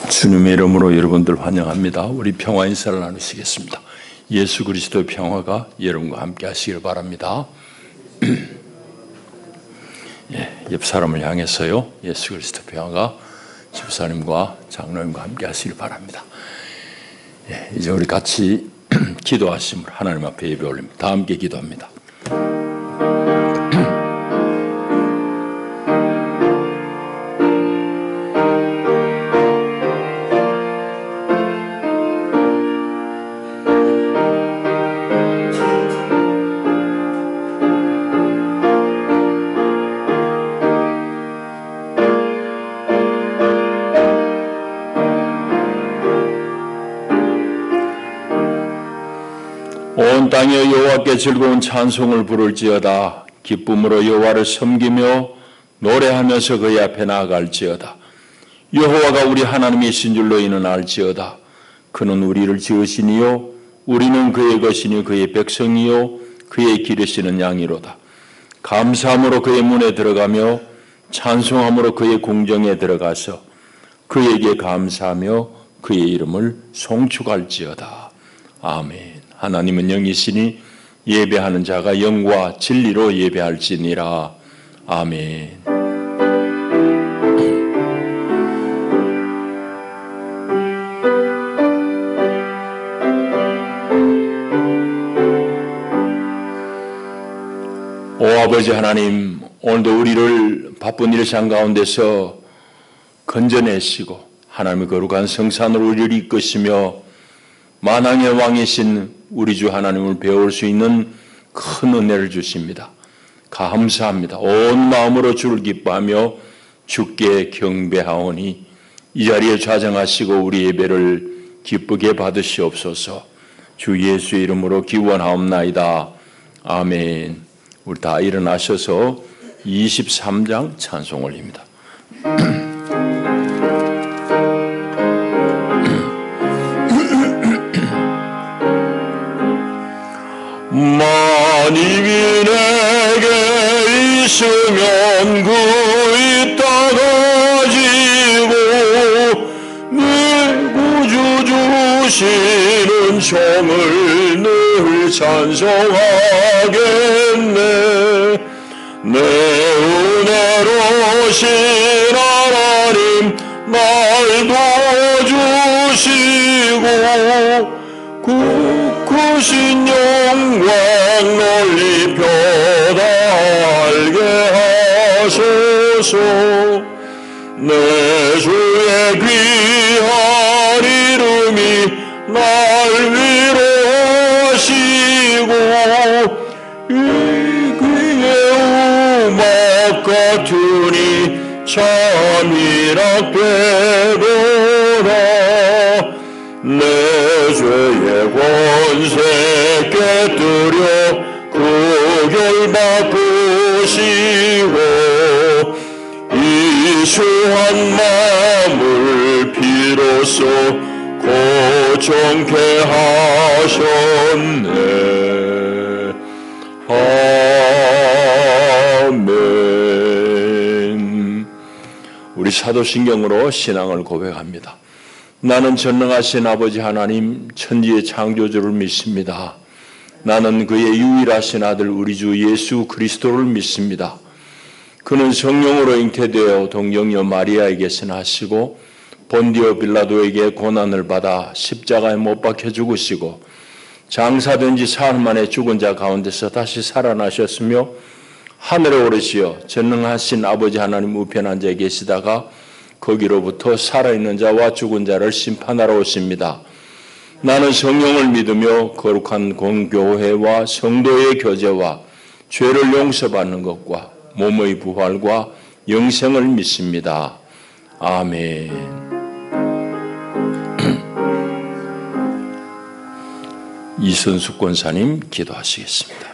주님의 이름으로 여러분들 환영합니다. 우리 평화 인사를 나누시겠습니다. 예수 그리스도의 평화가 여러분과 함께 하시길 바랍니다. 옆 사람을 향해서요, 예수 그리스도의 평화가 집사님과 장로님과 함께 하시길 바랍니다. 이제 우리 같이 기도하심을 하나님 앞에 예배 올립니다. 다 함께 기도합니다. 온 땅에 여호와께 즐거운 찬송을 부를지어다. 기쁨으로 여호와를 섬기며 노래하면서 그의 앞에 나아갈지어다. 여호와가 우리 하나님이신 줄 너희는 알지어다. 그는 우리를 지으시니요 우리는 그의 것이니 그의 백성이요 그의 기르시는 양이로다. 감사함으로 그의 문에 들어가며 찬송함으로 그의 궁정에 들어가서 그에게 감사하며 그의 이름을 송축할지어다. 아멘. 하나님은 영이시니 예배하는 자가 영과 진리로 예배할지니라. 아멘. 오 아버지 하나님, 오늘도 우리를 바쁜 일상 가운데서 건져내시고 하나님의 거룩한 성산으로 우리를 이끄시며 만왕의 왕이신 우리 주 하나님을 배울 수 있는 큰 은혜를 주십니다. 감사합니다. 온 마음으로 주를 기뻐하며 주께 경배하오니 이 자리에 좌정하시고 우리 예배를 기쁘게 받으시옵소서. 주 예수의 이름으로 기원하옵나이다. 아멘. 우리 다 일어나셔서 23장 찬송 올립니다. 만입이 내게 있으면 그 입 닫아지고 내 구주 주시는 종을 늘 찬송하겠네. 내 은혜로신 하나님 날 도와주시고 그 크신 영광 널리 펴달게 하소서. 내 주의 귀한 이름이 날 위로하시고 이 귀의 음악 같으니 참 희락되도다. 내 죄의 권세 깨뜨려 구결 바꾸시고 이수한 마음을 비로소 고정케 하셨네. 아멘. 우리 사도신경으로 신앙을 고백합니다. 나는 전능하신 아버지 하나님 천지의 창조주를 믿습니다. 나는 그의 유일하신 아들 우리 주 예수 그리스도를 믿습니다. 그는 성령으로 잉태되어 동정녀 마리아에게서 나시고 본디오 빌라도에게 고난을 받아 십자가에 못 박혀 죽으시고 장사된 지 사흘 만에 죽은 자 가운데서 다시 살아나셨으며 하늘에 오르시어 전능하신 아버지 하나님 우편 앉아 계시다가 거기로부터 살아있는 자와 죽은 자를 심판하러 오십니다. 나는 성령을 믿으며 거룩한 공교회와 성도의 교제와 죄를 용서받는 것과 몸의 부활과 영생을 믿습니다. 아멘. 이선숙 권사님 기도하시겠습니다.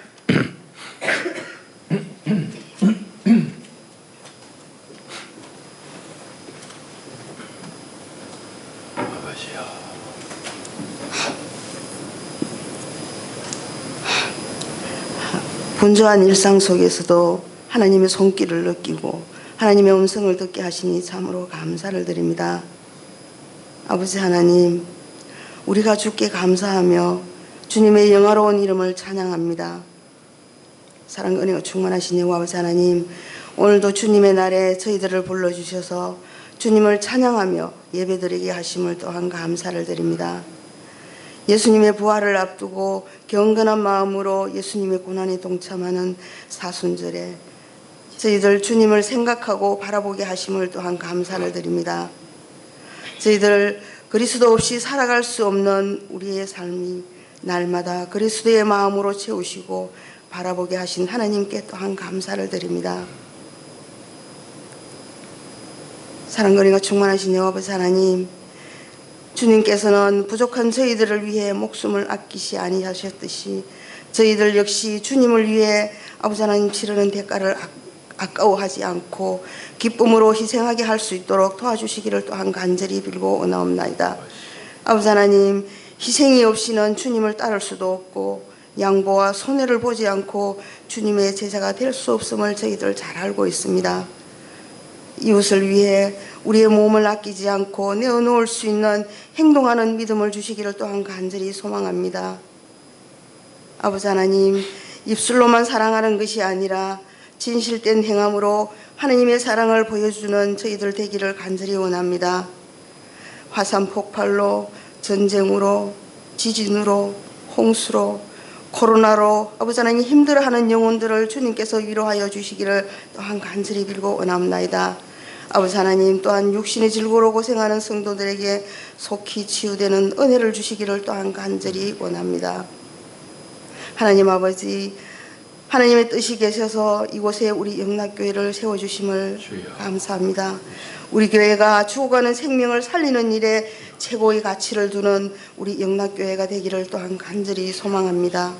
분주한 일상 속에서도 하나님의 손길을 느끼고 하나님의 음성을 듣게 하시니 참으로 감사를 드립니다. 아버지 하나님, 우리가 주께 감사하며 주님의 영화로운 이름을 찬양합니다. 사랑과 은혜가 충만하신 여호와 아버지 하나님, 오늘도 주님의 날에 저희들을 불러주셔서 주님을 찬양하며 예배드리게 하심을 또한 감사를 드립니다. 예수님의 부활을 앞두고 경건한 마음으로 예수님의 고난에 동참하는 사순절에 저희들 주님을 생각하고 바라보게 하심을 또한 감사를 드립니다. 저희들 그리스도 없이 살아갈 수 없는 우리의 삶이 날마다 그리스도의 마음으로 채우시고 바라보게 하신 하나님께 또한 감사를 드립니다. 사랑과 은혜가 충만하신 여호와 아버지 하나님, 주님께서는 부족한 저희들을 위해 목숨을 아끼시 아니하셨듯이 저희들 역시 주님을 위해 아버지 하나님 치르는 대가를 아까워하지 않고 기쁨으로 희생하게 할 수 있도록 도와주시기를 또한 간절히 빌고 원하옵나이다. 아버지 하나님, 희생이 없이는 주님을 따를 수도 없고 양보와 손해를 보지 않고 주님의 제자가 될 수 없음을 저희들 잘 알고 있습니다. 이웃을 위해 우리의 몸을 아끼지 않고 내어놓을 수 있는 행동하는 믿음을 주시기를 또한 간절히 소망합니다. 아버지 하나님, 입술로만 사랑하는 것이 아니라 진실된 행함으로 하나님의 사랑을 보여주는 저희들 되기를 간절히 원합니다. 화산 폭발로, 전쟁으로, 지진으로, 홍수로, 코로나로 아버지 하나님 힘들어하는 영혼들을 주님께서 위로하여 주시기를 또한 간절히 빌고 원합나이다. 아버지 하나님, 또한 육신의 질고로 고생하는 성도들에게 속히 치유되는 은혜를 주시기를 또한 간절히 원합니다. 하나님 아버지, 하나님의 뜻이 계셔서 이곳에 우리 영락교회를 세워주심을 감사합니다. 우리 교회가 죽어가는 생명을 살리는 일에 최고의 가치를 두는 우리 영락교회가 되기를 또한 간절히 소망합니다.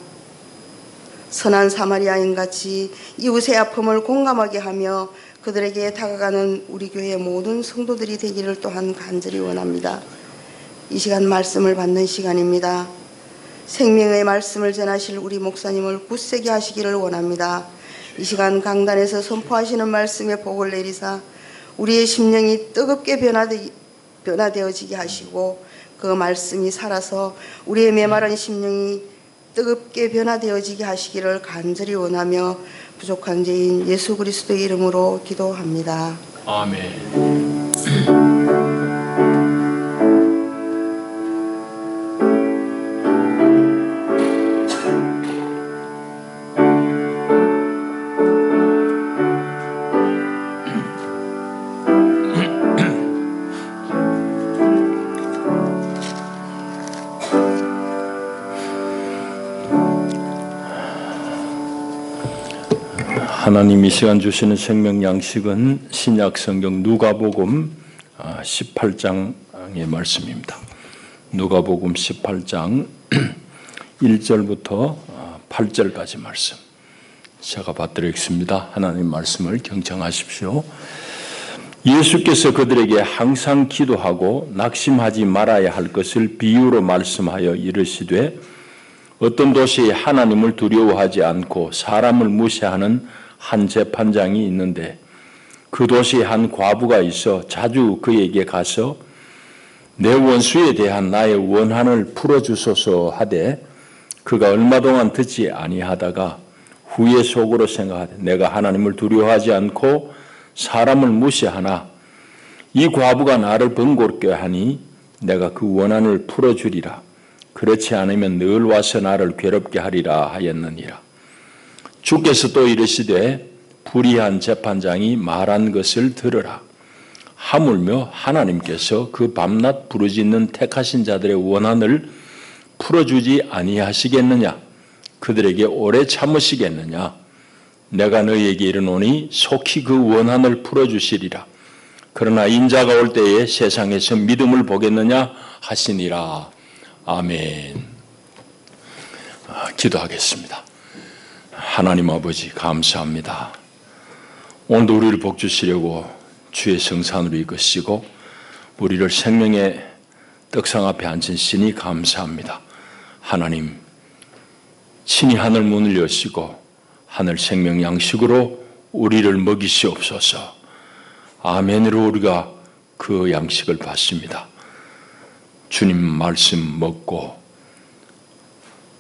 선한 사마리아인같이 이웃의 아픔을 공감하게 하며 그들에게 다가가는 우리 교회의 모든 성도들이 되기를 또한 간절히 원합니다. 이 시간 말씀을 받는 시간입니다. 생명의 말씀을 전하실 우리 목사님을 굳세게 하시기를 원합니다. 이 시간 강단에서 선포하시는 말씀에 복을 내리사 우리의 심령이 뜨겁게 변화되어지게 하시고 그 말씀이 살아서 우리의 메마른 심령이 뜨겁게 변화되어지게 하시기를 간절히 원하며 부족한 죄인 예수 그리스도의 이름으로 기도합니다. 아멘. 하나님 이 시간 주시는 생명 양식은 신약 성경 누가복음 18장의 말씀입니다. 누가복음 18장 1절부터 8절까지 말씀 제가 받들겠습니다. 하나님 말씀을 경청하십시오. 예수께서 그들에게 항상 기도하고 낙심하지 말아야 할 것을 비유로 말씀하여 이르시되 어떤 도시에 하나님을 두려워하지 않고 사람을 무시하는 한 재판장이 있는데 그 도시에 한 과부가 있어 자주 그에게 가서 내 원수에 대한 나의 원한을 풀어주소서 하되 그가 얼마 동안 듣지 아니하다가 후에 속으로 생각하되 내가 하나님을 두려워하지 않고 사람을 무시하나 이 과부가 나를 번거롭게 하니 내가 그 원한을 풀어주리라. 그렇지 않으면 늘 와서 나를 괴롭게 하리라 하였느니라. 주께서 또 이르시되 불의한 재판장이 말한 것을 들으라. 하물며 하나님께서 그 밤낮 부르짖는 택하신 자들의 원한을 풀어주지 아니하시겠느냐? 그들에게 오래 참으시겠느냐? 내가 너희에게 이르노니 속히 그 원한을 풀어주시리라. 그러나 인자가 올 때에 세상에서 믿음을 보겠느냐 하시니라. 아멘. 기도하겠습니다. 하나님 아버지 감사합니다. 오늘도 우리를 복주시려고 주의 성산으로 이끄시고 우리를 생명의 떡상 앞에 앉힌 신이 감사합니다. 하나님 친히 하늘 문을 여시고 하늘 생명 양식으로 우리를 먹이시옵소서. 아멘으로 우리가 그 양식을 받습니다. 주님 말씀 먹고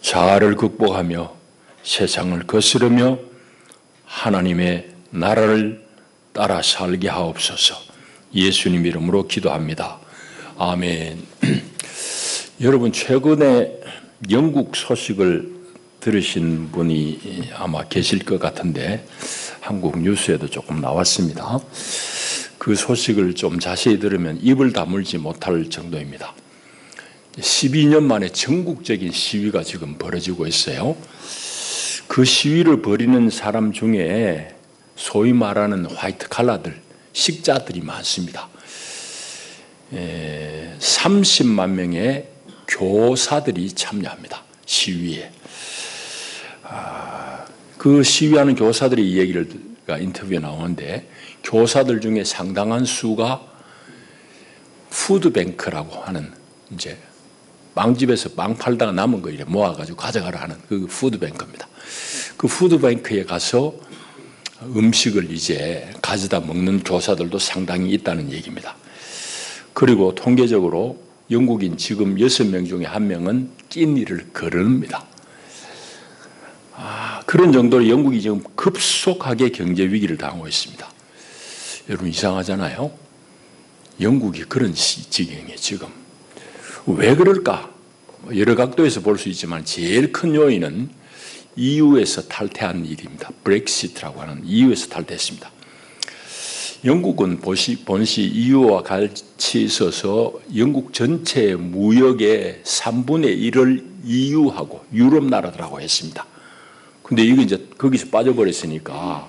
자아를 극복하며 세상을 거스르며 하나님의 나라를 따라 살게 하옵소서. 예수님 이름으로 기도합니다. 아멘. 여러분, 최근에 영국 소식을 들으신 분이 아마 계실 것 같은데 한국 뉴스에도 조금 나왔습니다. 그 소식을 좀 자세히 들으면 입을 다물지 못할 정도입니다. 12년 만에 전국적인 시위가 지금 벌어지고 있어요. 그 시위를 벌이는 사람 중에 소위 말하는 화이트 칼라들, 식자들이 많습니다. 30만 명의 교사들이 참여합니다. 시위에. 그 시위하는 교사들의 이야기가 인터뷰에 나오는데 교사들 중에 상당한 수가 푸드뱅크라고 하는 이제 빵집에서 빵 팔다가 남은 거 이래 모아가지고 가져가라 하는 그 푸드뱅크입니다. 그 푸드뱅크에 가서 음식을 이제 가져다 먹는 교사들도 상당히 있다는 얘기입니다. 그리고 통계적으로 영국인 지금 6명 중에 1명은 끼니를 거릅니다. 그런 정도로 영국이 지금 급속하게 경제 위기를 당하고 있습니다. 여러분 이상하잖아요. 영국이 그런 지경이에요 지금. 왜 그럴까? 여러 각도에서 볼 수 있지만 제일 큰 요인은 EU에서 탈퇴한 일입니다. 브렉시트라고 하는 EU에서 탈퇴했습니다. 영국은 본시 EU와 같이 있어서 영국 전체 무역의 3분의 1을 EU하고 유럽 나라들하고 했습니다. 근데 이게 이제 거기서 빠져버렸으니까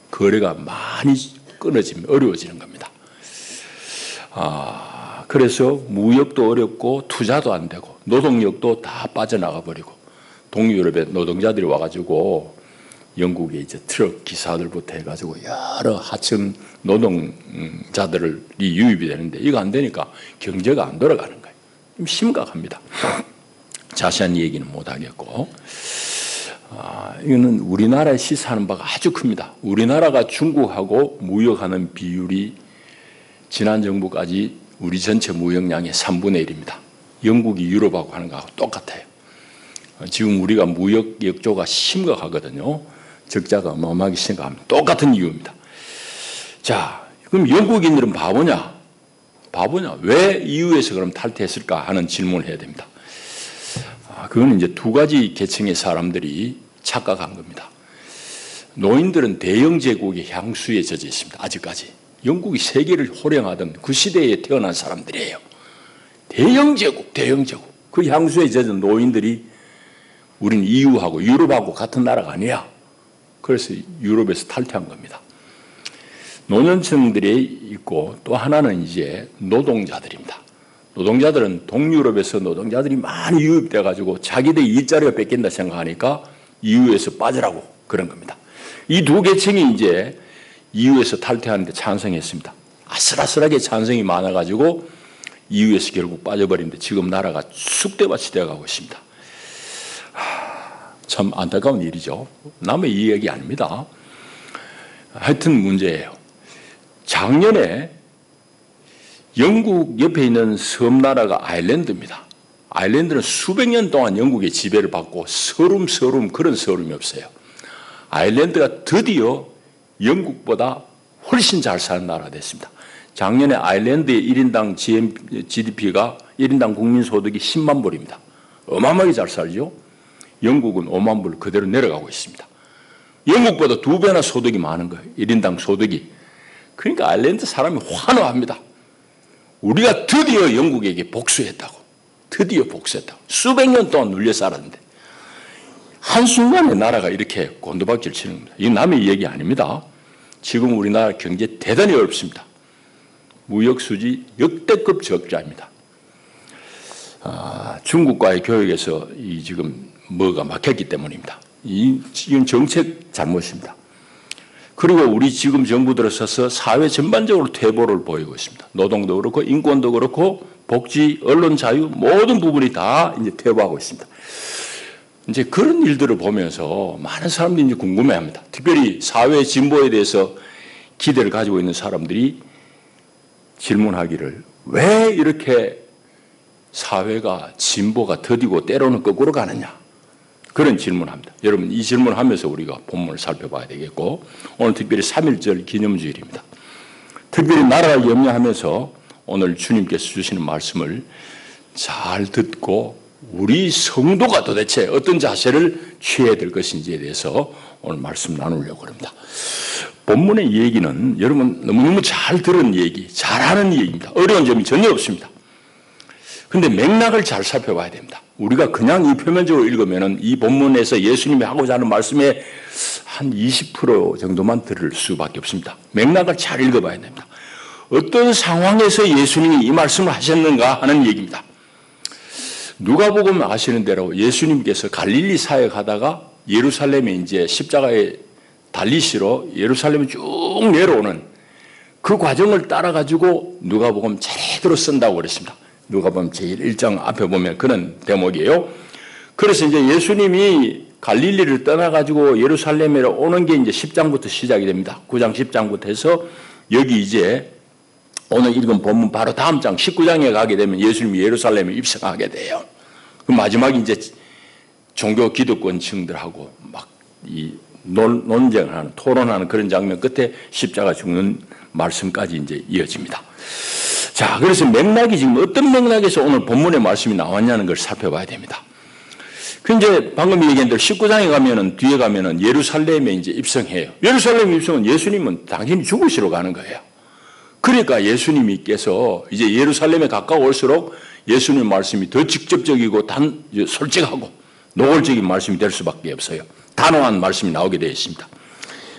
거래가 많이 끊어지면 어려워지는 겁니다. 그래서 무역도 어렵고 투자도 안 되고 노동력도 다 빠져나가 버리고 동유럽의 노동자들이 와가지고 영국의 이제 트럭 기사들부터 해가지고 여러 하층 노동자들이 유입이 되는데 이거 안 되니까 경제가 안 돌아가는 거예요. 좀 심각합니다. 자세한 얘기는 못 하겠고. 이거는 우리나라에 시사하는 바가 아주 큽니다. 우리나라가 중국하고 무역하는 비율이 지난 정부까지 우리 전체 무역량의 3분의 1입니다. 영국이 유럽하고 하는 거하고 똑같아요. 지금 우리가 무역 역조가 심각하거든요. 적자가 어마어마하게 심각합니다. 똑같은 이유입니다. 자, 그럼 영국인들은 바보냐? 바보냐? 왜 EU에서 그럼 탈퇴했을까 하는 질문을 해야 됩니다. 그거는 이제 두 가지 계층의 사람들이 착각한 겁니다. 노인들은 대영 제국의 향수에 젖어 있습니다. 아직까지. 영국이 세계를 호령하던 그 시대에 태어난 사람들이에요. 대영 제국, 대영 제국. 그 향수에 젖은 노인들이 우린 EU하고 유럽하고 같은 나라가 아니야. 그래서 유럽에서 탈퇴한 겁니다. 노년층들이 있고 또 하나는 이제 노동자들입니다. 노동자들은 동유럽에서 노동자들이 많이 유입돼 가지고 자기들 일자리가 뺏긴다 생각하니까 EU에서 빠지라고 그런 겁니다. 이 두 계층이 이제 EU에서 탈퇴하는데 찬성했습니다. 아슬아슬하게 찬성이 많아가지고 EU에서 결국 빠져버리는데 지금 나라가 쑥대밭이 되어가고 있습니다. 참 안타까운 일이죠. 남의 이야기 아닙니다. 하여튼 문제예요. 작년에 영국 옆에 있는 섬나라가 아일랜드입니다. 아일랜드는 수백 년 동안 영국의 지배를 받고 서름 그런 서름이 없어요. 아일랜드가 드디어 영국보다 훨씬 잘 사는 나라가 됐습니다. 작년에 아일랜드의 1인당 GDP가 1인당 국민소득이 10만 불입니다. 어마어마하게 잘 살죠. 영국은 5만 불 그대로 내려가고 있습니다. 영국보다 2배나 소득이 많은 거예요. 1인당 소득이. 그러니까 아일랜드 사람이 환호합니다. 우리가 드디어 영국에게 복수했다고. 드디어 복수했다고. 수백 년 동안 눌려 살았는데 한순간에 나라가 이렇게 곤두박질 치는 겁니다. 이건 남의 얘기 아닙니다. 지금 우리나라 경제 대단히 어렵습니다. 무역 수지 역대급 적자입니다. 중국과의 교역에서 지금 뭐가 막혔기 때문입니다. 이건 정책 잘못입니다. 그리고 우리 지금 정부 들어서서 사회 전반적으로 퇴보를 보이고 있습니다. 노동도 그렇고 인권도 그렇고 복지, 언론 자유 모든 부분이 다 이제 퇴보하고 있습니다. 이제 그런 일들을 보면서 많은 사람들이 이제 궁금해합니다. 특별히 사회 진보에 대해서 기대를 가지고 있는 사람들이 질문하기를 왜 이렇게 사회가 진보가 더디고 때로는 거꾸로 가느냐, 그런 질문합니다. 여러분, 이 질문하면서 우리가 본문을 살펴봐야 되겠고, 오늘 특별히 3.1절 기념주일입니다. 특별히 나라를 염려하면서 오늘 주님께서 주시는 말씀을 잘 듣고 우리 성도가 도대체 어떤 자세를 취해야 될 것인지에 대해서 오늘 말씀 나누려고 합니다. 본문의 얘기는 여러분 너무너무 잘 들은 얘기, 잘하는 얘기입니다. 어려운 점이 전혀 없습니다. 그런데 맥락을 잘 살펴봐야 됩니다. 우리가 그냥 이 표면적으로 읽으면 이 본문에서 예수님이 하고자 하는 말씀의 한 20% 정도만 들을 수밖에 없습니다. 맥락을 잘 읽어봐야 됩니다. 어떤 상황에서 예수님이 이 말씀을 하셨는가 하는 얘기입니다. 누가복음 아시는 대로 예수님께서 갈릴리 사역하다가 예루살렘에 이제 십자가에 달리시러 예루살렘에 쭉 내려오는 그 과정을 따라가지고 누가복음 제대로 쓴다고 그랬습니다. 누가복음 제1장 앞에 보면 그런 대목이에요. 그래서 이제 예수님이 갈릴리를 떠나가지고 예루살렘에 오는 게 이제 10장부터 시작이 됩니다. 9장 10장부터 해서 여기 이제 오늘 읽은 본문 바로 다음 장 19장에 가게 되면 예수님이 예루살렘에 입성하게 돼요. 그 마지막에 이제 종교 기득권층들하고 막 이 논쟁을 하는, 토론하는 그런 장면 끝에 십자가 죽는 말씀까지 이제 이어집니다. 자, 그래서 맥락이 지금 어떤 맥락에서 오늘 본문의 말씀이 나왔냐는 걸 살펴봐야 됩니다. 그 이제 방금 얘기한 대로 19장에 가면은, 뒤에 가면은 예루살렘에 이제 입성해요. 예루살렘 입성은 예수님은 당연히 죽으시러 가는 거예요. 그러니까 예수님께서 이제 예루살렘에 가까울수록 예수님 말씀이 더 직접적이고 솔직하고 노골적인 말씀이 될 수밖에 없어요. 단호한 말씀이 나오게 되어 있습니다.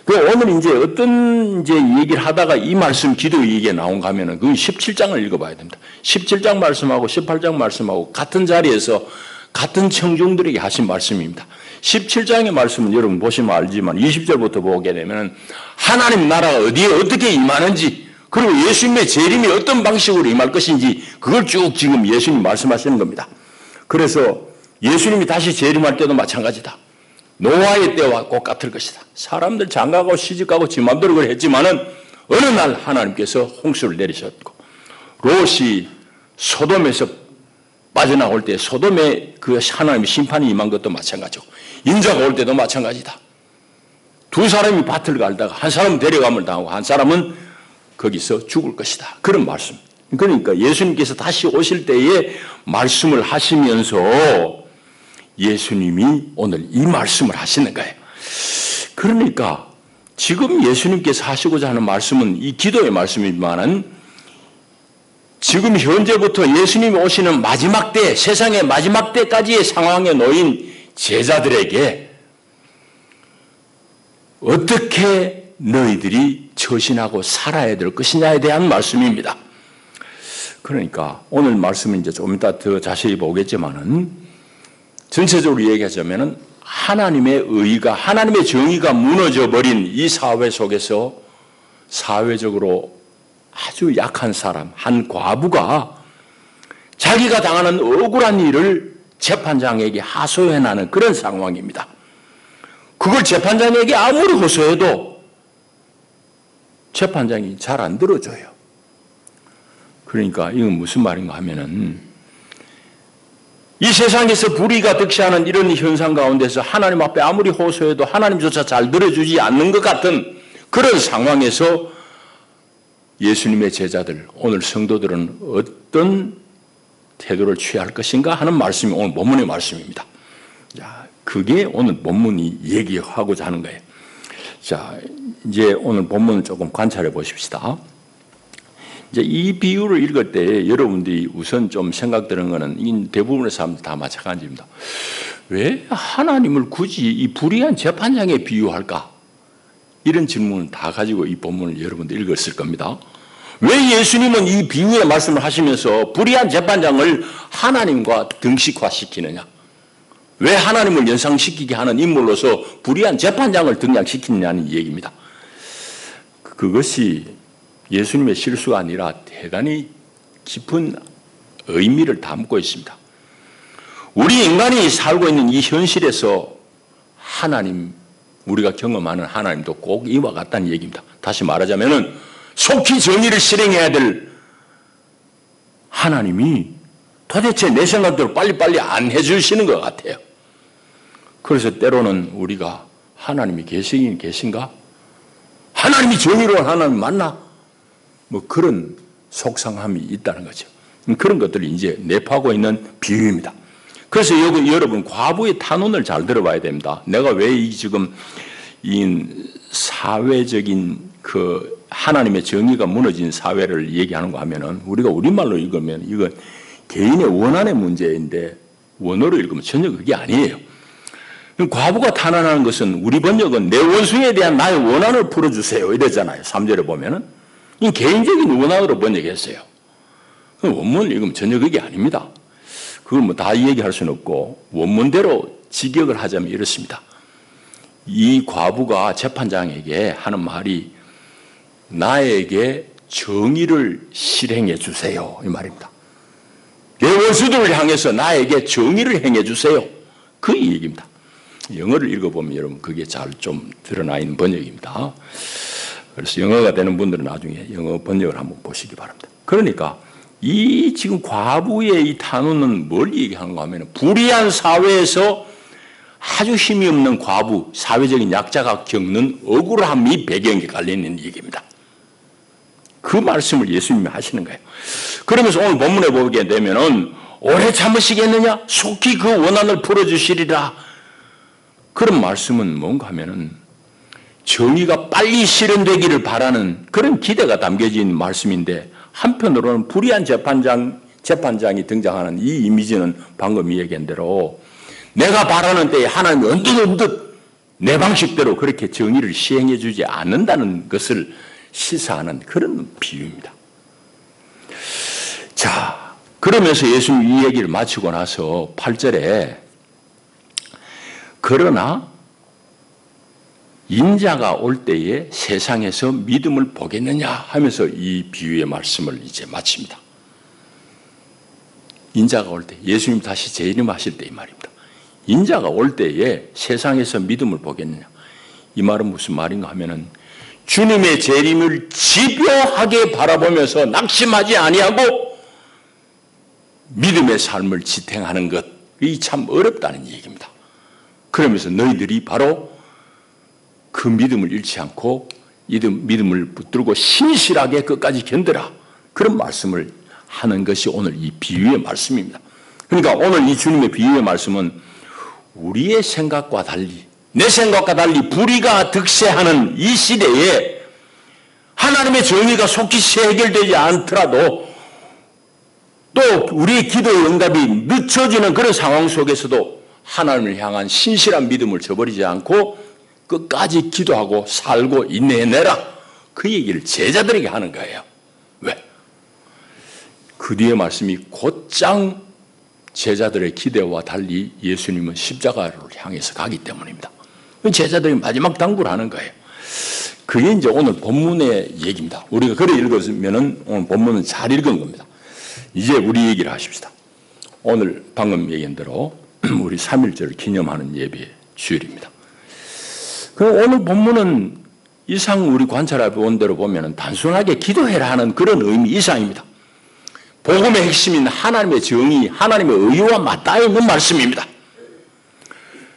오늘 이제 어떤 이제 얘기를 하다가 이 말씀 기도 얘기가 나온가 하면은 그 17장을 읽어봐야 됩니다. 17장 말씀하고 18장 말씀하고 같은 자리에서 같은 청중들에게 하신 말씀입니다. 17장의 말씀은 여러분 보시면 알지만 20절부터 보게 되면 하나님 나라가 어디에 어떻게 임하는지, 그리고 예수님의 재림이 어떤 방식으로 임할 것인지 그걸 쭉 지금 예수님 말씀하시는 겁니다. 그래서 예수님이 다시 재림할 때도 마찬가지다. 노아의 때와 똑같을 것이다. 사람들 장가가고 시집가고 지 맘대로 그걸 했지만은 어느 날 하나님께서 홍수를 내리셨고, 롯이 소돔에서 빠져나올 때 소돔에 그 하나님의 심판이 임한 것도 마찬가지고, 인자가 올 때도 마찬가지다. 두 사람이 밭을 갈다가 한 사람은 데려감을 당하고 한 사람은 거기서 죽을 것이다. 그런 말씀. 그러니까 예수님께서 다시 오실 때에 말씀을 하시면서 예수님이 오늘 이 말씀을 하시는 거예요. 그러니까 지금 예수님께서 하시고자 하는 말씀은 이 기도의 말씀이지만은 지금 현재부터 예수님이 오시는 마지막 때, 세상의 마지막 때까지의 상황에 놓인 제자들에게 어떻게 너희들이 처신하고 살아야 될 것이냐에 대한 말씀입니다. 그러니까 오늘 말씀은 이제 좀 이따 더 자세히 보겠지만은 전체적으로 얘기하자면은 하나님의 의가, 하나님의 정의가 무너져 버린 이 사회 속에서 사회적으로 아주 약한 사람, 한 과부가 자기가 당하는 억울한 일을 재판장에게 하소연하는 그런 상황입니다. 그걸 재판장에게 아무리 호소해도 재판장이 잘 안 들어줘요. 그러니까 이건 무슨 말인가 하면은 이 세상에서 불의가 득세하는 이런 현상 가운데서 하나님 앞에 아무리 호소해도 하나님조차 잘 들어주지 않는 것 같은 그런 상황에서 예수님의 제자들, 오늘 성도들은 어떤 태도를 취할 것인가 하는 말씀이 오늘 본문의 말씀입니다. 자, 그게 오늘 본문이 얘기하고자 하는 거예요. 자, 이제 오늘 본문을 조금 관찰해 보십시다. 이제 이 비유를 읽을 때 여러분들이 우선 좀 생각드는 거는 대부분의 사람들 다 마찬가지입니다. 왜 하나님을 굳이 이 불의한 재판장에 비유할까? 이런 질문을 다 가지고 이 본문을 여러분들 읽었을 겁니다. 왜 예수님은 이 비유의 말씀을 하시면서 불의한 재판장을 하나님과 등식화시키느냐? 왜 하나님을 연상시키게 하는 인물로서 불의한 재판장을 등장시키느냐는 얘기입니다. 그것이 예수님의 실수가 아니라 대단히 깊은 의미를 담고 있습니다. 우리 인간이 살고 있는 이 현실에서 하나님, 우리가 경험하는 하나님도 꼭 이와 같다는 얘기입니다. 다시 말하자면은 속히 정의를 실행해야 될 하나님이 도대체 내 생각대로 빨리빨리 안 해주시는 것 같아요. 그래서 때로는 우리가 하나님이 계시긴 계신가? 하나님이 정의로운 하나님 맞나? 뭐 그런 속상함이 있다는 거죠. 그런 것들이 이제 내포하고 있는 비유입니다. 그래서 여러분 과부의 탄원을 잘 들어봐야 됩니다. 내가 왜 지금 이 사회적인 그 하나님의 정의가 무너진 사회를 얘기하는가 하면은 우리가 우리말로 읽으면 이건 개인의 원한의 문제인데 원어로 읽으면 전혀 그게 아니에요. 과부가 탄원하는 것은 우리 번역은 내 원수에 대한 나의 원한을 풀어주세요 이러잖아요. 3절에 보면은 이 개인적인 원한으로 번역했어요. 원문을 읽으면 전혀 그게 아닙니다. 그걸 뭐 다 얘기할 수는 없고 원문대로 직역을 하자면 이렇습니다. 이 과부가 재판장에게 하는 말이 나에게 정의를 실행해 주세요 이 말입니다. 내 원수들을 향해서 나에게 정의를 행해 주세요. 그 얘기입니다. 영어를 읽어보면 여러분 그게 잘 좀 드러나 있는 번역입니다. 그래서 영어가 되는 분들은 나중에 영어 번역을 한번 보시기 바랍니다. 그러니까 이 지금 과부의 이 탄원은 뭘 얘기하는가 하면 불의한 사회에서 아주 힘이 없는 과부, 사회적인 약자가 겪는 억울함이 배경에 깔려있는 얘기입니다. 그 말씀을 예수님이 하시는 거예요. 그러면서 오늘 본문에 보게 되면은 오래 참으시겠느냐? 속히 그 원한을 풀어주시리라. 그런 말씀은 뭔가 하면은 정의가 빨리 실현되기를 바라는 그런 기대가 담겨진 말씀인데 한편으로는 불의한 재판장이 등장하는 이 이미지는 방금 얘기한 대로 내가 바라는 때에 하나님이 언뜻 내 방식대로 그렇게 정의를 시행해 주지 않는다는 것을 시사하는 그런 비유입니다. 자, 그러면서 예수님이 이 얘기를 마치고 나서 8절에 그러나 인자가 올 때에 세상에서 믿음을 보겠느냐 하면서 이 비유의 말씀을 이제 마칩니다. 인자가 올 때, 예수님 다시 재림하실 때 이 말입니다. 인자가 올 때에 세상에서 믿음을 보겠느냐. 이 말은 무슨 말인가 하면은 주님의 재림을 집요하게 바라보면서 낙심하지 아니하고 믿음의 삶을 지탱하는 것이 참 어렵다는 얘기입니다. 그러면서 너희들이 바로 그 믿음을 잃지 않고 믿음을 붙들고 신실하게 끝까지 견뎌라. 그런 말씀을 하는 것이 오늘 이 비유의 말씀입니다. 그러니까 오늘 이 주님의 비유의 말씀은 우리의 생각과 달리 내 생각과 달리 불의가 득세하는 이 시대에 하나님의 정의가 속히 해결되지 않더라도 또 우리의 기도의 응답이 늦춰지는 그런 상황 속에서도 하나님을 향한 신실한 믿음을 저버리지 않고 끝까지 기도하고 살고 인내해내라. 그 얘기를 제자들에게 하는 거예요. 왜? 그 뒤에 말씀이 곧장 제자들의 기대와 달리 예수님은 십자가를 향해서 가기 때문입니다. 제자들이 마지막 당부를 하는 거예요. 그게 이제 오늘 본문의 얘기입니다. 우리가 그래 읽었으면 오늘 본문은 잘 읽은 겁니다. 이제 우리 얘기를 하십시다. 오늘 방금 얘기한 대로 우리 3.1절을 기념하는 예배 주일입니다. 오늘 본문은 이상 우리 관찰해 본 대로 보면 단순하게 기도해라 하는 그런 의미 이상입니다. 복음의 핵심인 하나님의 정의, 하나님의 의와 맞닿아 있는 말씀입니다.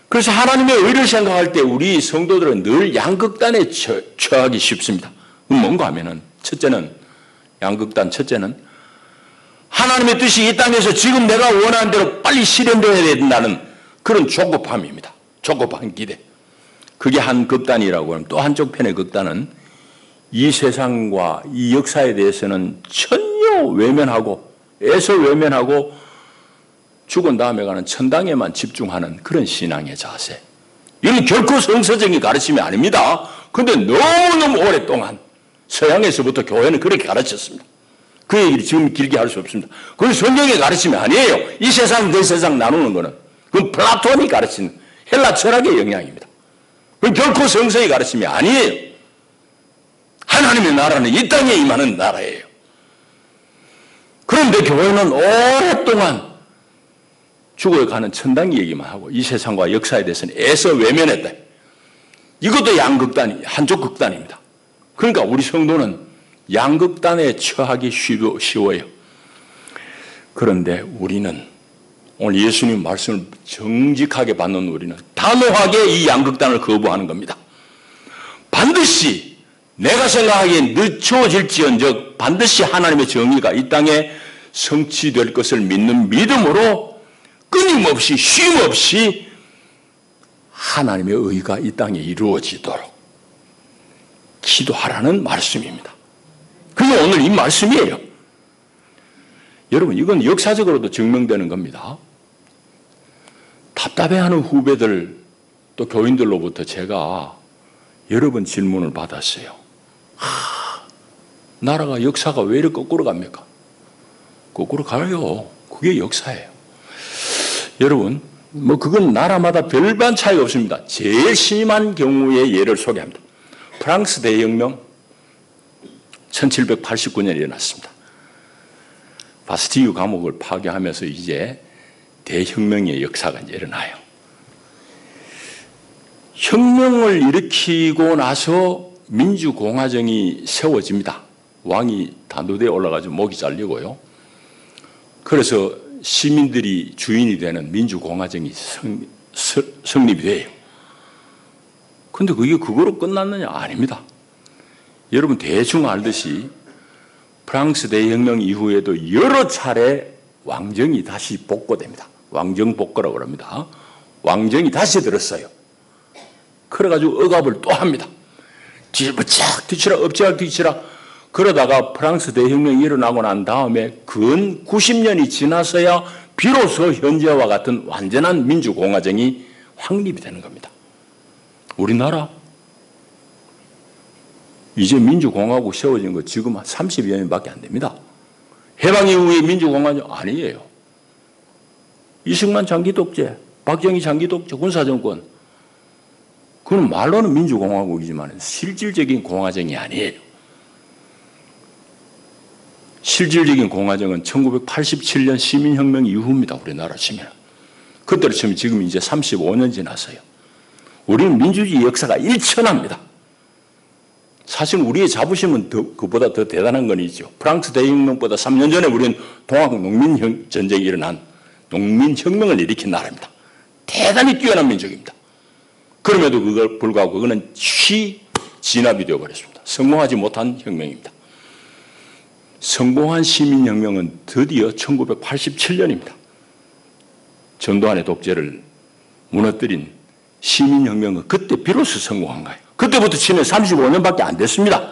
그래서 하나님의 의를 생각할 때 우리 성도들은 늘 양극단에 처하기 쉽습니다. 뭔가 하면은 첫째는 하나님의 뜻이 이 땅에서 지금 내가 원하는 대로 빨리 실현되어야 된다는 그런 조급함입니다. 조급한 기대. 그게 한 극단이라고 하면 또 한쪽 편의 극단은 이 세상과 이 역사에 대해서는 전혀 외면하고 애써 외면하고 죽은 다음에 가는 천당에만 집중하는 그런 신앙의 자세. 이건 결코 성서적인 가르침이 아닙니다. 그런데 너무너무 오랫동안 서양에서부터 교회는 그렇게 가르쳤습니다. 그 얘기를 지금 길게 할 수 없습니다. 그건 성경의 가르침이 아니에요. 이 세상 그 세상 나누는 거는 그건 플라톤이 가르치는 헬라 철학의 영향입니다. 그건 결코 성서의 가르침이 아니에요. 하나님의 나라는 이 땅에 임하는 나라예요. 그런데 교회는 오랫동안 죽어가는 천당기 얘기만 하고 이 세상과 역사에 대해서는 애써 외면했다. 이것도 양극단이 한쪽 극단입니다. 그러니까 우리 성도는 양극단에 처하기 쉬워요. 그런데 우리는 오늘 예수님 말씀을 정직하게 받는 우리는 단호하게 이 양극단을 거부하는 겁니다. 반드시 내가 생각하기엔 늦춰질지언정 반드시 하나님의 정의가 이 땅에 성취될 것을 믿는 믿음으로 끊임없이 쉼없이 하나님의 의가 이 땅에 이루어지도록 기도하라는 말씀입니다. 그게 오늘 이 말씀이에요. 여러분, 이건 역사적으로도 증명되는 겁니다. 답답해하는 후배들 또 교인들로부터 제가 여러 번 질문을 받았어요. 나라가 역사가 왜 이렇게 거꾸로 갑니까? 거꾸로 가요. 그게 역사예요. 여러분, 그건 나라마다 별반 차이가 없습니다. 제일 심한 경우의 예를 소개합니다. 프랑스 대혁명 1789년에 일어났습니다. 바스티유 감옥을 파괴하면서 이제 대혁명의 역사가 이제 일어나요. 혁명을 일으키고 나서 민주공화정이 세워집니다. 왕이 단두대에 올라가서 목이 잘리고요. 그래서 시민들이 주인이 되는 민주공화정이 성립이 돼요. 그런데 그게 그거로 끝났느냐? 아닙니다. 여러분 대충 알듯이 프랑스 대혁명 이후에도 여러 차례 왕정이 다시 복고됩니다. 왕정복고라고 그럽니다. 왕정이 다시 들었어요. 그래가지고 억압을 또 합니다. 뒤치락 뒤치락 엎치락 뒤치락 그러다가 프랑스 대혁명이 일어나고 난 다음에 근 90년이 지나서야 비로소 현재와 같은 완전한 민주공화정이 확립이 되는 겁니다. 우리나라 이제 민주공화국 세워진 거 지금 한 30여 년밖에 안 됩니다. 해방 이후의 민주공화국 아니에요. 이승만 장기 독재, 박정희 장기 독재, 군사정권. 그건 말로는 민주공화국이지만 실질적인 공화정이 아니에요. 실질적인 공화정은 1987년 시민혁명 이후입니다. 우리나라 치면. 그때로 치면 지금 이제 35년 지났어요. 우리는 민주주의 역사가 일천합니다. 사실 우리의 자부심은 그보다 더 대단한 건 있죠. 프랑스 대혁명보다 3년 전에 우리는 동학농민전쟁이 일어난 농민혁명을 일으킨 나라입니다. 대단히 뛰어난 민족입니다. 그럼에도 그걸 불구하고 그거는 진압이 되어버렸습니다. 성공하지 못한 혁명입니다. 성공한 시민혁명은 드디어 1987년입니다. 전두환의 독재를 무너뜨린 시민혁명은 그때 비로소 성공한 거예요. 그때부터 치면 35년밖에 안 됐습니다.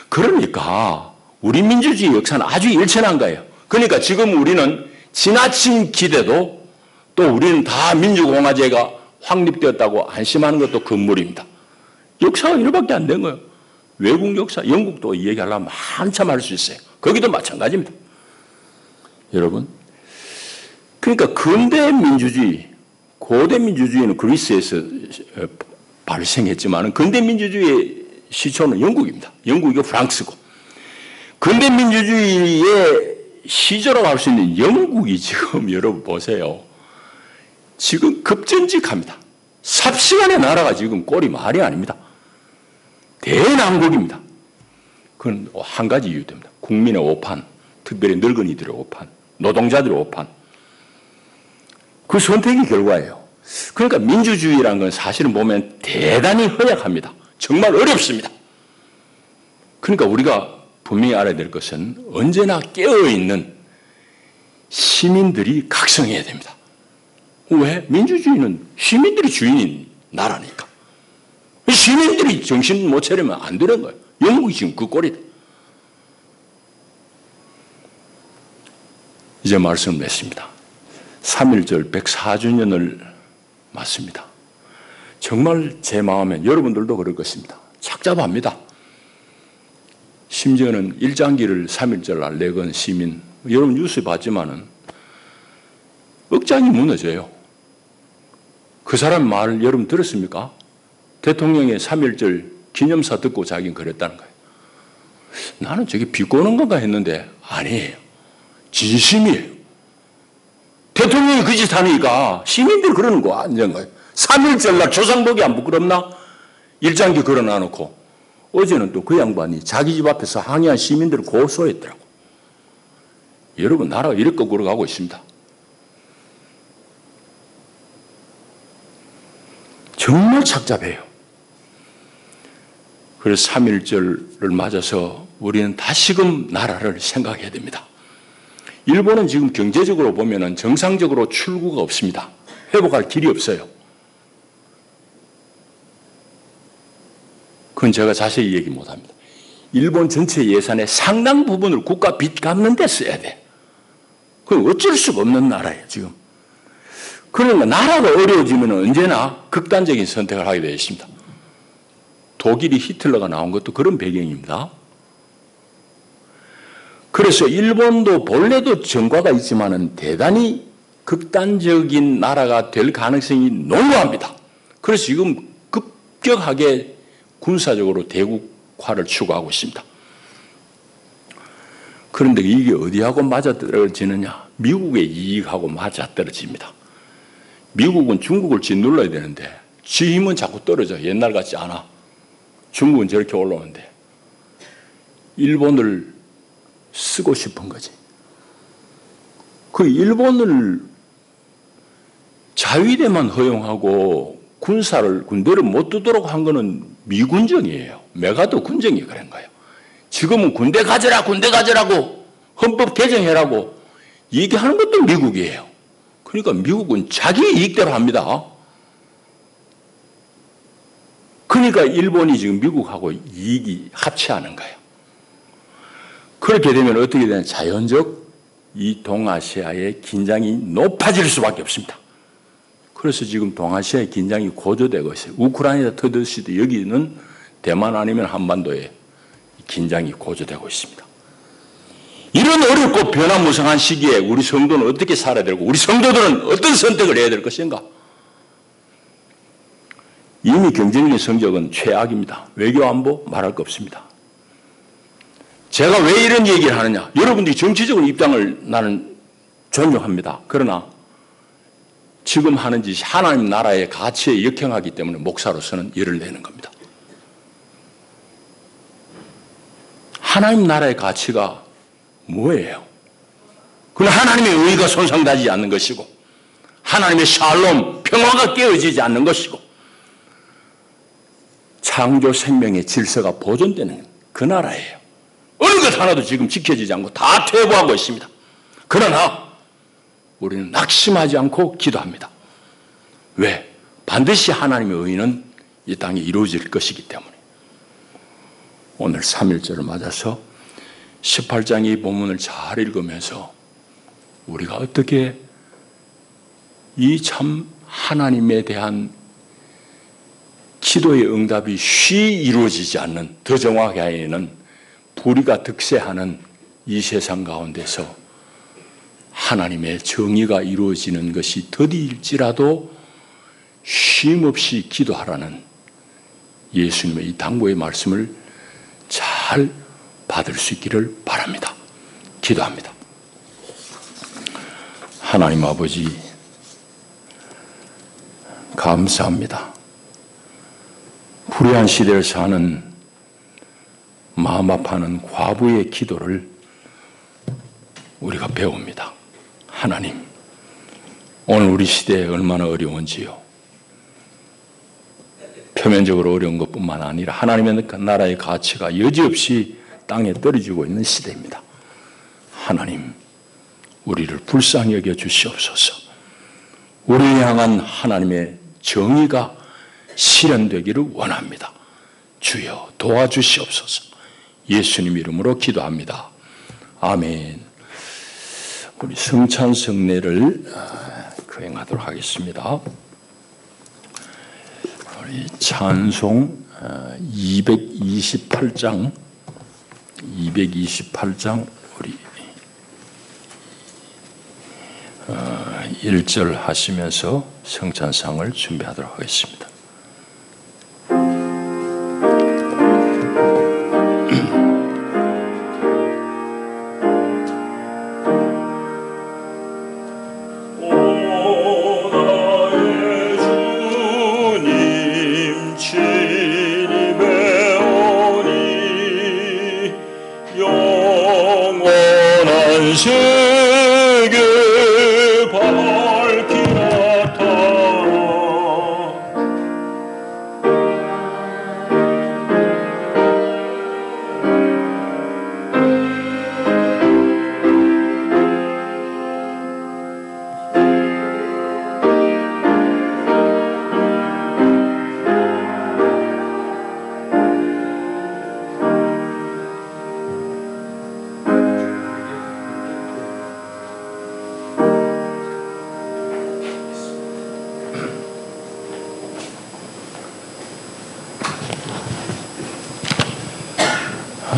그러니까 우리 민주주의 역사는 아주 일천한 거예요. 그러니까 지금 우리는 지나친 기대도 또 우리는 다 민주공화제가 확립되었다고 안심하는 것도 금물입니다. 역사가 이렇게밖에 안 된 거예요. 외국 역사, 영국도 얘기하려면 한참 할 수 있어요. 거기도 마찬가지입니다. 여러분, 그러니까 근대 민주주의, 고대 민주주의는 그리스에서 발생했지만 근대 민주주의의 시초는 영국입니다. 영국이고 프랑스고. 근대 민주주의의 시조라고 할 수 있는 영국이 지금 여러분 보세요. 지금 급전직합니다. 삽시간의 나라가 지금 꼴이 말이 아닙니다. 대난국입니다. 그건 한 가지 이유 때문에 국민의 오판, 특별히 늙은이들의 오판, 노동자들의 오판. 그 선택이 결과예요. 그러니까 민주주의라는 건 사실은 보면 대단히 허약합니다. 정말 어렵습니다. 그러니까 우리가 분명히 알아야 될 것은 언제나 깨어있는 시민들이 각성해야 됩니다. 왜? 민주주의는 시민들이 주인인 나라니까. 시민들이 정신 못 차리면 안 되는 거예요. 영국이 지금 그 꼴이다. 이제 말씀을 맺습니다. 3.1절 104주년을 맞습니다. 정말 제 마음엔 여러분들도 그럴 것입니다. 착잡합니다. 심지어는 일장기를 3.1절 날 내건 시민, 여러분 뉴스 봤지만은 억장이 무너져요. 그 사람 말 여러분 들었습니까? 대통령의 3.1절 기념사 듣고 자기는 그랬다는 거예요. 나는 저게 비꼬는 건가 했는데 아니에요. 진심이에요. 대통령이 그 짓 하니까 시민들이 그러는 거 아닌 거예요. 3.1절날 조상복이 안 부끄럽나? 일장기 걸어놔놓고 어제는 또 그 양반이 자기 집 앞에서 항의한 시민들을 고소했더라고. 여러분, 나라가 이렇게 거꾸로 가고 있습니다. 정말 착잡해요. 그래서 3.1절을 맞아서 우리는 다시금 나라를 생각해야 됩니다. 일본은 지금 경제적으로 보면은 정상적으로 출구가 없습니다. 회복할 길이 없어요. 그건 제가 자세히 얘기 못합니다. 일본 전체 예산의 상당 부분을 국가 빚 갚는 데 써야 돼. 그건 어쩔 수가 없는 나라예요, 지금. 그러니까 나라가 어려워지면 언제나 극단적인 선택을 하게 되어 있습니다. 독일이 히틀러가 나온 것도 그런 배경입니다. 그래서 일본도 본래도 정과가 있지만은 대단히 극단적인 나라가 될 가능성이 농후합니다. 그래서 지금 급격하게 군사적으로 대국화를 추구하고 있습니다. 그런데 이게 어디하고 맞아떨어지느냐? 미국의 이익하고 맞아떨어집니다. 미국은 중국을 짓눌러야 되는데 지 힘은 자꾸 떨어져. 옛날 같지 않아. 중국은 저렇게 올라오는데 일본을 쓰고 싶은 거지. 그 일본을 자위대만 허용하고 군대를 못 두도록 한 거는 미군정이에요. 메가더 군정이 그런 거예요. 지금은 군대 가져라고 헌법 개정해라고 얘기하는 것도 미국이에요. 그러니까 미국은 자기 이익대로 합니다. 그러니까 일본이 지금 미국하고 이익이 합치하는 거예요. 그렇게 되면 어떻게 되냐? 자연적 이 동아시아의 긴장이 높아질 수밖에 없습니다. 그래서 지금 동아시아의 긴장이 고조되고 있어요. 우크라이나 터듯이도 여기는 대만 아니면 한반도에 긴장이 고조되고 있습니다. 이런 어렵고 변화무쌍한 시기에 우리 성도는 어떻게 살아야 되고 우리 성도들은 어떤 선택을 해야 될 것인가? 이미 경제적인 성적은 최악입니다. 외교 안보 말할 거 없습니다. 제가 왜 이런 얘기를 하느냐? 여러분들이 정치적으로 입장을 나는 존중합니다. 그러나 지금 하는 짓이 하나님 나라의 가치에 역행하기 때문에 목사로서는 열을 내는 겁니다. 하나님 나라의 가치가 뭐예요? 그건 하나님의 의가 손상되지 않는 것이고 하나님의 샬롬, 평화가 깨어지지 않는 것이고 창조 생명의 질서가 보존되는 그 나라예요. 어느 것 하나도 지금 지켜지지 않고 다 퇴보하고 있습니다. 그러나 우리는 낙심하지 않고 기도합니다. 왜? 반드시 하나님의 의는 이 땅에 이루어질 것이기 때문에. 오늘 3.1절을 맞아서 18장 이 본문을 잘 읽으면서 우리가 어떻게 이 참 하나님에 대한 기도의 응답이 쉬 이루어지지 않는, 더 정확하게는 불의가 득세하는 이 세상 가운데서 하나님의 정의가 이루어지는 것이 더디일지라도 쉼없이 기도하라는 예수님의 이 당부의 말씀을 잘 받을 수 있기를 바랍니다. 기도합니다. 하나님 아버지, 감사합니다. 불의한 시대를 사는 마음 아파하는 과부의 기도를 우리가 배웁니다. 하나님, 오늘 우리 시대에 얼마나 어려운지요. 표면적으로 어려운 것뿐만 아니라 하나님의 나라의 가치가 여지없이 땅에 떨어지고 있는 시대입니다. 하나님, 우리를 불쌍히 여겨 주시옵소서. 우리를 향한 하나님의 정의가 실현되기를 원합니다. 주여 도와주시옵소서. 예수님 이름으로 기도합니다. 아멘. 우리 성찬 성례를 거행하도록 하겠습니다. 우리 찬송 228장 우리 1절 하시면서 성찬상을 준비하도록 하겠습니다. 세계 밝히 나타나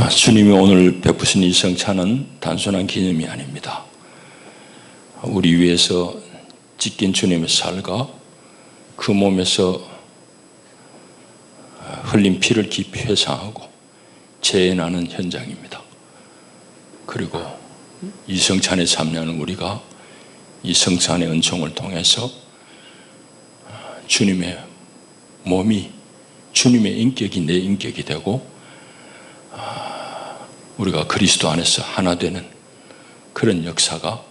주님이 오늘 베푸신 이 성찬은 단순한 기념이 아닙니다. 우리 위해서 찢긴 주님의 살과 그 몸에서 흘린 피를 깊이 회상하고 재현하는 현장입니다. 그리고 이 성찬에 참여하는 우리가 이 성찬의 은총을 통해서 주님의 몸이 주님의 인격이 내 인격이 되고 우리가 그리스도 안에서 하나 되는 그런 역사가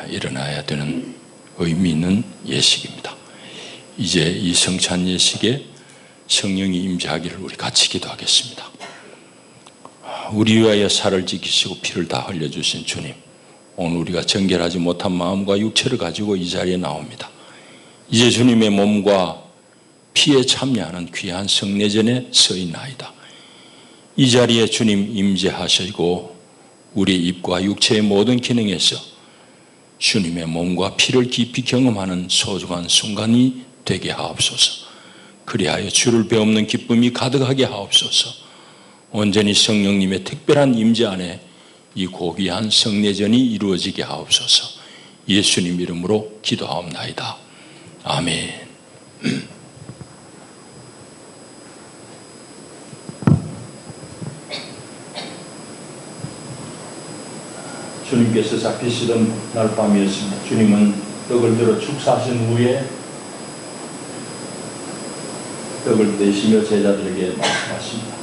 일어나야 되는 의미 있는 예식입니다. 이제 이 성찬 예식에 성령이 임재하기를 우리 같이 기도하겠습니다. 우리 위하여 살을 지키시고 피를 다 흘려주신 주님, 오늘 우리가 정결하지 못한 마음과 육체를 가지고 이 자리에 나옵니다. 이제 주님의 몸과 피에 참여하는 귀한 성례전에 서 있나이다. 이 자리에 주님 임재하시고 우리 입과 육체의 모든 기능에서 주님의 몸과 피를 깊이 경험하는 소중한 순간이 되게 하옵소서. 그리하여 주를 배우는 기쁨이 가득하게 하옵소서. 온전히 성령님의 특별한 임재 안에 이 고귀한 성례전이 이루어지게 하옵소서. 예수님 이름으로 기도하옵나이다. 아멘. 주님께서 잡히시던 날 밤이었습니다. 주님은 떡을 들어 축사하신 후에 떡을 떼시며 제자들에게 말씀하십니다.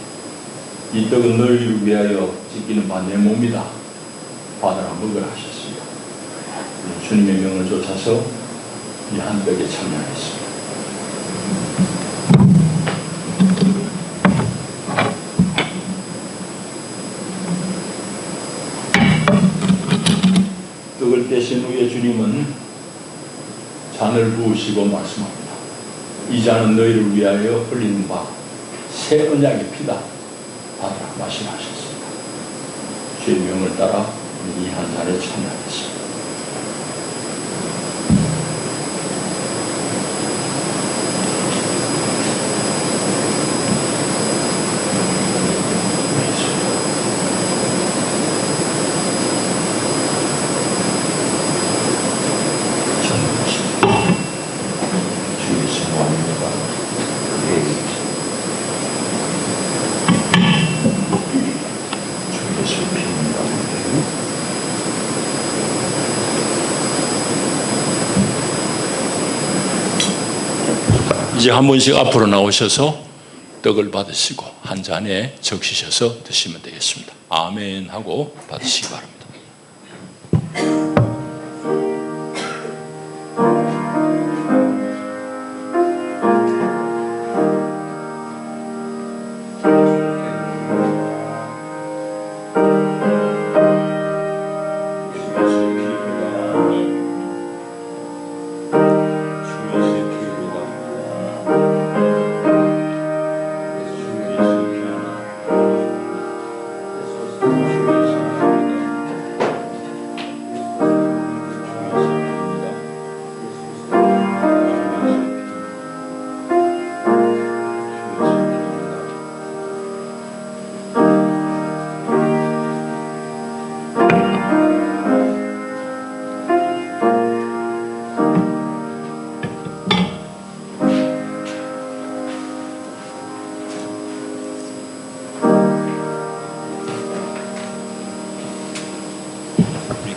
이 떡은 너희를 위하여 지키는 바 내 몸이다. 받아라 먹으라 하셨습니다. 주님의 명을 쫓아서 이 한 떡에 참여하겠습니다. 떡을 떼신 후에 주님은 잔을 부으시고 말씀합니다. 이 잔은 너희를 위하여 흘리는 바 새 언약의 피다. 받아라 마시라 하셨습니다. 주의 명을 따라 이 한 잔에 참여하겠습니다. 이제 한 분씩 앞으로 나오셔서 떡을 받으시고 한 잔에 적시셔서 드시면 되겠습니다. 아멘 하고 받으시기 바랍니다.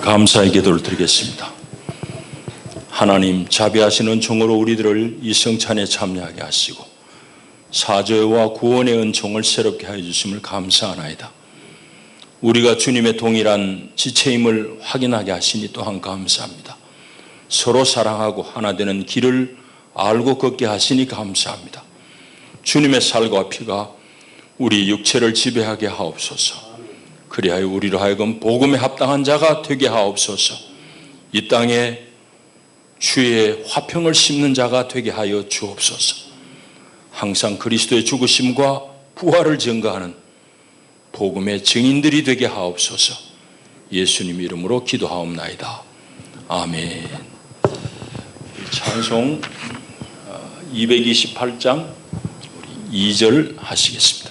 감사의 기도를 드리겠습니다. 하나님, 자비하시는 종으로 우리들을 이 성찬에 참여하게 하시고 사죄와 구원의 은총을 새롭게 하여 주심을 감사하나이다. 우리가 주님의 동일한 지체임을 확인하게 하시니 또한 감사합니다. 서로 사랑하고 하나 되는 길을 알고 걷게 하시니 감사합니다. 주님의 살과 피가 우리 육체를 지배하게 하옵소서. 그리하여 우리로 하여금 복음에 합당한 자가 되게 하옵소서. 이 땅에 주의 화평을 심는 자가 되게 하여 주옵소서. 항상 그리스도의 죽으심과 부활을 증거하는 복음의 증인들이 되게 하옵소서. 예수님 이름으로 기도하옵나이다. 아멘. 찬송 228장 2절 하시겠습니다.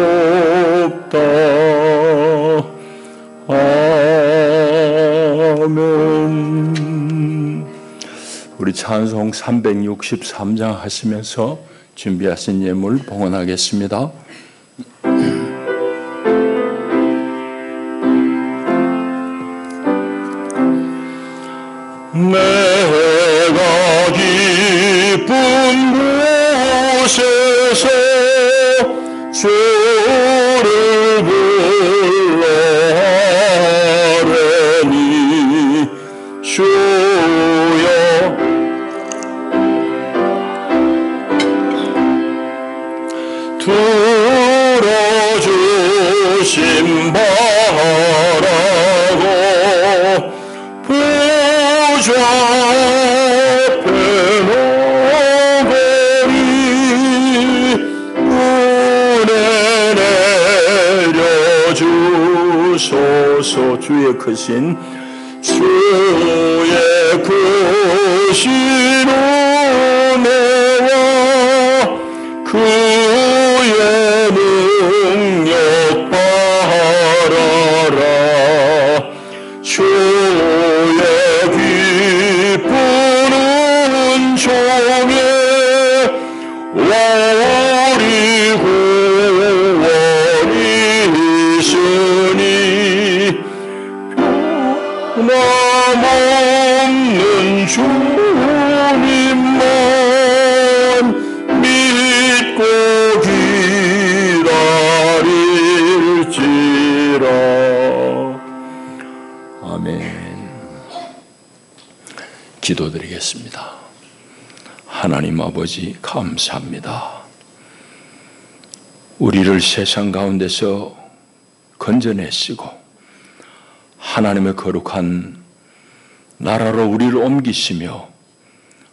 새롭다. 아멘. 우리 찬송 363장 하시면서 준비하신 예물 봉헌하겠습니다. 내가 기쁜 곳에서 주를 불러하려니 주여 들어주신 바라고 보좌 앞에 놓으리 은혜 내려주소서. 주의 크신 주의 크신 은혜와 그의 능력 바라라. 주의 기쁜 은총에 우리 구원이 있으니 변함없는 주님만 믿고 기다릴지라. 아멘. 기도드리겠습니다. 하나님 아버지 감사합니다. 우리를 세상 가운데서 건져내시고 하나님의 거룩한 나라로 우리를 옮기시며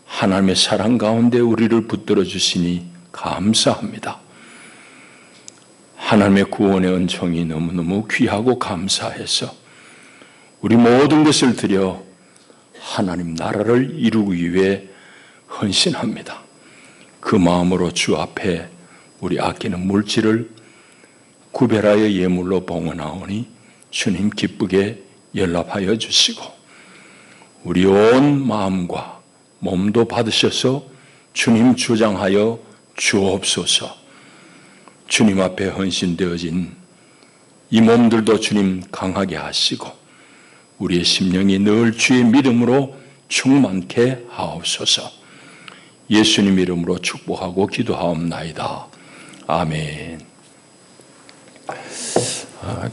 하나님의 사랑 가운데 우리를 붙들어 주시니 감사합니다. 하나님의 구원의 은총이 너무너무 귀하고 감사해서 우리 모든 것을 드려 하나님 나라를 이루기 위해 헌신합니다. 그 마음으로 주 앞에 우리 아끼는 물질을 구별하여 예물로 봉헌하오니 주님 기쁘게 연락하여 주시고 우리 온 마음과 몸도 받으셔서 주님 주장하여 주옵소서. 주님 앞에 헌신되어진 이 몸들도 주님 강하게 하시고 우리의 심령이 늘 주의 믿음으로 충만케 하옵소서. 예수님 이름으로 축복하고 기도하옵나이다. 아멘.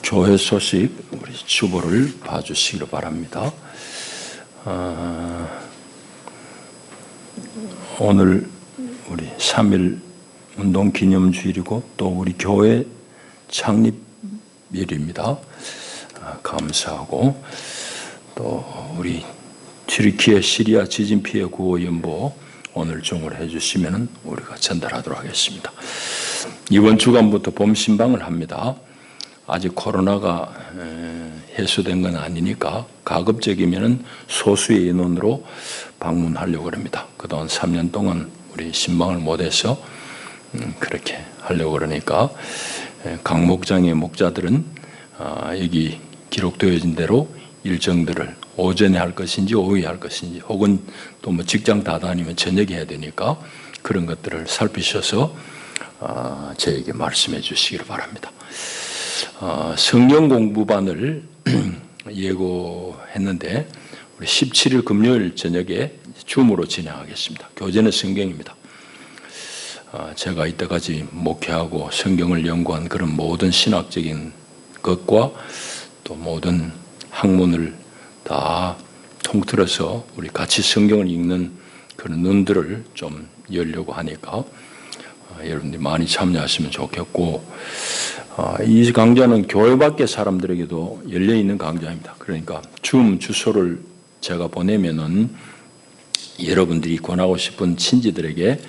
교회 소식 우리 주보를 봐주시기 바랍니다. 오늘 우리 3.1 운동 기념주일이고 또 우리 교회 창립일입니다. 감사하고 또 우리 튀르키예 시리아 지진 피해 구호 연보 오늘 중을 해주시면 우리가 전달하도록 하겠습니다. 이번 주간부터 봄 신방을 합니다. 아직 코로나가 해소된 건 아니니까 가급적이면 소수의 인원으로 방문하려고 합니다. 그동안 3년 동안 우리 신방을 못해서 그렇게 하려고 그러니까 각 목장의 목자들은 여기 기록되어진 대로 일정들을 오전에 할 것인지 오후에 할 것인지 혹은 또 뭐 직장 다 다니면 저녁에 해야 되니까 그런 것들을 살피셔서 저에게 말씀해 주시기를 바랍니다. 성경 공부반을 예고했는데 우리 17일 금요일 저녁에 줌으로 진행하겠습니다. 교재는 성경입니다. 제가 이때까지 목회하고 성경을 연구한 그런 모든 신학적인 것과 또 모든 학문을 다 통틀어서 우리 같이 성경을 읽는 그런 눈들을 좀 열려고 하니까 여러분들이 많이 참여하시면 좋겠고, 이 강좌는 교회 밖의 사람들에게도 열려있는 강좌입니다. 그러니까 줌 주소를 제가 보내면은 여러분들이 권하고 싶은 친지들에게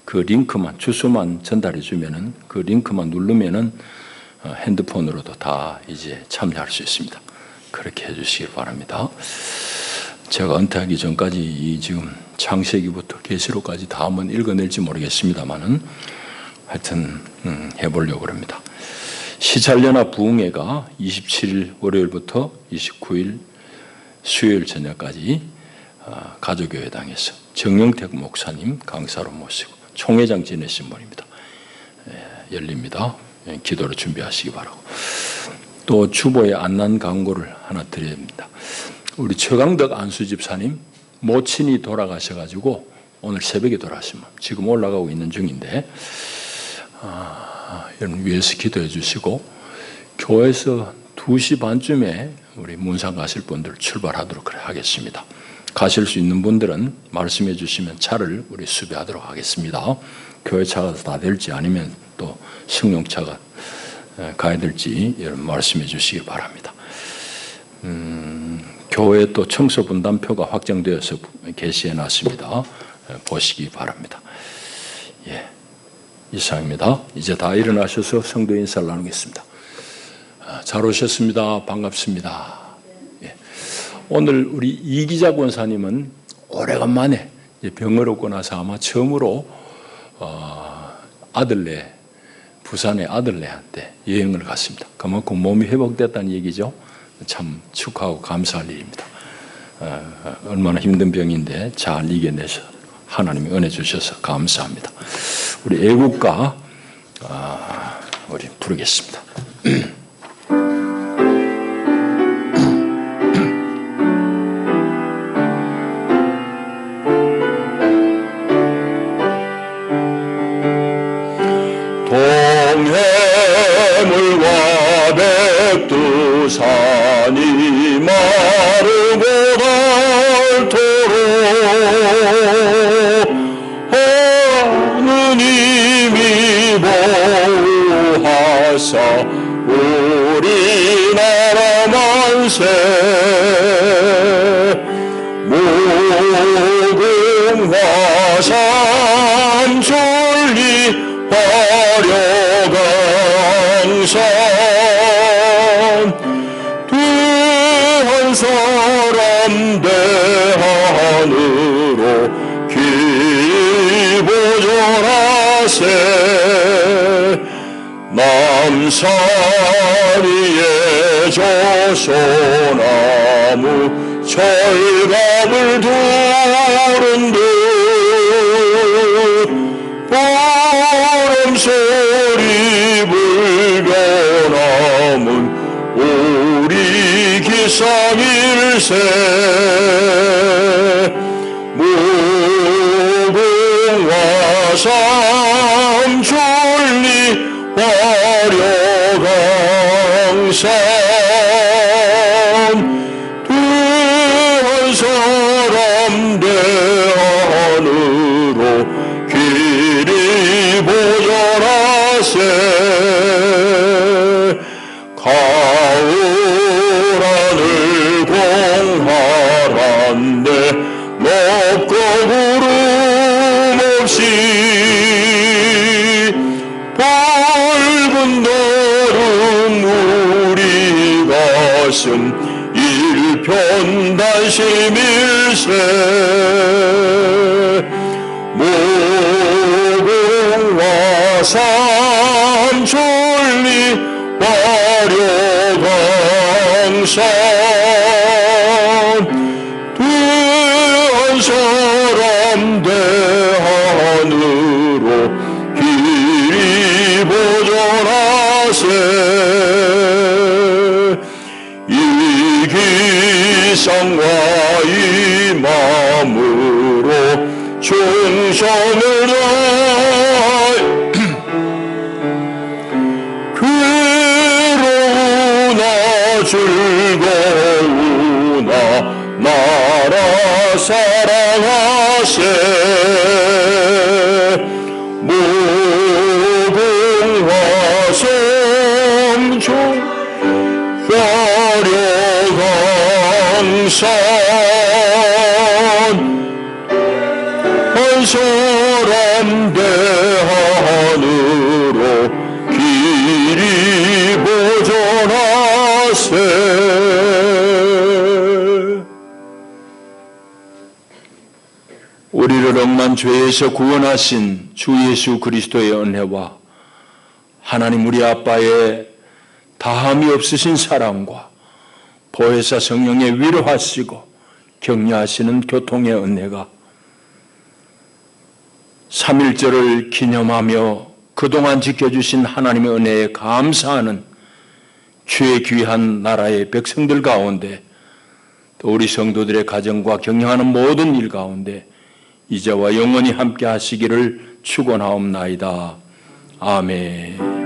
그 링크만, 주소만 전달해 주면은 그 링크만 누르면은 핸드폰으로도 다 이제 참여할 수 있습니다. 그렇게 해주시기 바랍니다. 제가 은퇴하기 전까지 이 지금 창세기부터 계시록까지 다 한번 읽어낼지 모르겠습니다만은 하여튼 해보려고 합니다. 시찰연합 부흥회가 27일 월요일부터 29일 수요일 저녁까지 가족교회당에서 정영택 목사님 강사로 모시고 총회장 지내신 분입니다. 열립니다. 기도로 준비하시기 바라고. 또 주보에 안난 광고를 하나 드립니다. 우리 최강덕 안수집사님 모친이 돌아가셔가지고 오늘 새벽에 돌아가시면 지금 올라가고 있는 중인데 여러분 위해서 기도해 주시고 교회에서 2시 반쯤에 우리 문상 가실 분들 출발하도록 하겠습니다. 가실 수 있는 분들은 말씀해 주시면 차를 우리 수배하도록 하겠습니다. 교회 차가 다 될지 아니면 또 승용차가 가야 될지 여러분 말씀해 주시기 바랍니다. 교회 또 청소 분담표가 확정되어서 게시해 놨습니다. 보시기 바랍니다. 예, 이상입니다. 이제 다 일어나셔서 성도 인사를 나누겠습니다. 잘 오셨습니다. 반갑습니다. 예. 오늘 우리 이기자 권사님은 오래간만에 병을 얻고 나서 아마 처음으로 아들네, 부산의 아들네한테 여행을 갔습니다. 그만큼 몸이 회복됐다는 얘기죠. 참 축하하고 감사할 일입니다. 얼마나 힘든 병인데 잘 이겨내서 하나님이 은혜 주셔서 감사합니다. 우리 애국가 우리 부르겠습니다. 동해물과 백두산이 마르고 닳도록 하느님이 보호하사 우리나라 만세 무궁화 삼천리 화려강산 두 한 사람 대한으로 기보절하세 남산위에 조소나무 철갑을 두른 듯 바람소리 불겨남은 우리 기상일세 무궁화 삼천리 화려강산 두 한 사람 대안으로 길이 보존하세 가을 하늘 공활한데 높고 구름 붉은 너름 우리 가슴 일편 단심일세 무궁화 삼천리 화려강산 두한 사람 대하늘로 길이 보존하세 이 기상과 이 마음으로 충성을 다해 괴로우나 즐거우나 나라 사랑하세 무궁화 성종 화려강산 한 사람 대하늘로 길이 보존하세. 우리를 억만 죄에서 구원하신 주 예수 그리스도의 은혜와 하나님 우리 아빠의 다함이 없으신 사랑과 보혜사 성령의 위로하시고 격려하시는 교통의 은혜가 3.1절을 기념하며 그동안 지켜주신 하나님의 은혜에 감사하는 주의 귀한 나라의 백성들 가운데 또 우리 성도들의 가정과 경영하는 모든 일 가운데 이제와 영원히 함께 하시기를 축원하옵나이다. 아멘.